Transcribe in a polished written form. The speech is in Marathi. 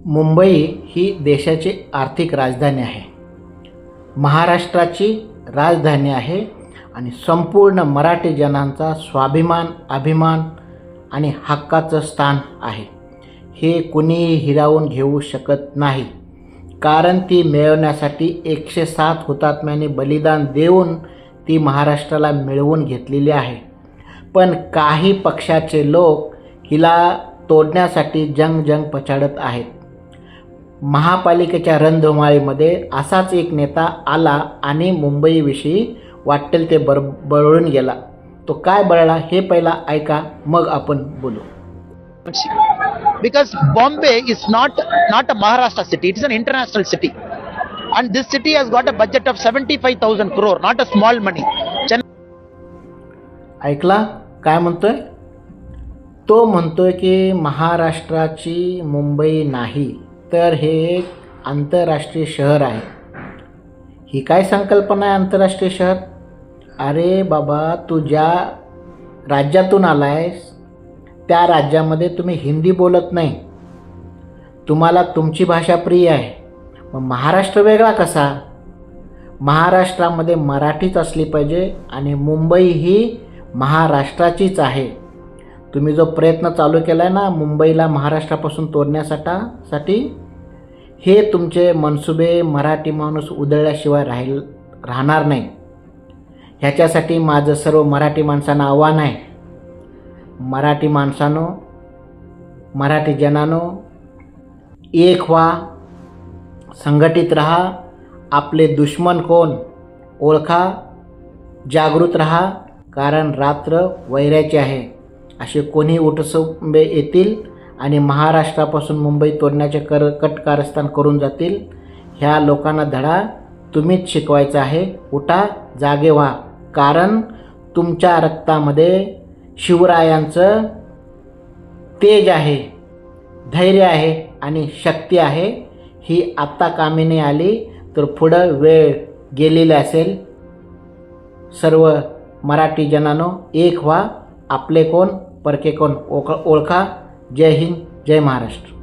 मुंबई ही देशाची आर्थिक राजधानी आहे, महाराष्ट्राची राजधानी आहे आणि संपूर्ण मराठी जनांचा स्वाभिमान, अभिमान आणि हक्काचं स्थान आहे. हे कुणीही हिरावून घेऊ शकत नाही, कारण ती मिळवण्यासाठी 107 हुतात्म्यांनी बलिदान देऊन ती महाराष्ट्राला मिळवून घेतलेली आहे. पण काही पक्षाचे लोक हिला तोडण्यासाठी जंग पछाडत आहेत. महापालिकेच्या रणधुमाळीमध्ये असाच एक नेता आला आणि मुंबईविषयी वाटेल ते बळून गेला. तो काय बळला हे पहिला ऐका, मग आपण बोलू. Because Bombay is not a Maharashtra city, it is an international city, and this city has got a budget of 75,000 crore, not a small money. ऐकला काय म्हणतोय? तो म्हणतोय की महाराष्ट्राची मुंबई नाही, तर हे एक आंतरराष्ट्रीय शहर आहे. ही काय संकल्पना आहे आंतरराष्ट्रीय शहर? अरे बाबा, तू ज्या राज्यातून आलायस त्या राज्यामध्ये तुम्ही हिंदी बोलत नाही, तुम्हाला तुमची भाषा प्रिय आहे. मग महाराष्ट्र वेगळा कसा? महाराष्ट्रामध्ये मराठीच असली पाहिजे आणि मुंबई ही महाराष्ट्राचीच आहे. तुम्ही जो प्रयत्न चालू केला आहे ना मुंबईला महाराष्ट्रापासून तोडण्यासाठी, हे तुमचे मनसुबे मराठी माणूस उधळल्याशिवाय राहणार नाही. ह्याच्यासाठी माझं सर्व मराठी माणसांना आव्हान आहे. मराठी माणसानो, मराठी जनानो, एक व्हा, संघटित रहा. आपले दुश्मन कोण ओळखा, जागृत रहा, कारण रात्र वैऱ्याची आहे. असे कोणी उठसुंबे येतील आणि महाराष्ट्रापासून मुंबई तोडण्याचे कटकारस्थान करून जातील. ह्या लोकांना धडा तुम्हीच शिकवायचा आहे. उठा, जागे व्हा, कारण तुमच्या रक्तामध्ये शिवरायांचं तेज आहे, धैर्य आहे आणि शक्ती आहे. ही आत्ता कामी नाही आली तर पुढं वेळ गेलेली असेल. सर्व मराठी जनांनो, एक व्हा. आपले कोण परके कोण ओळखा. जय हिंद, जय महाराष्ट्र.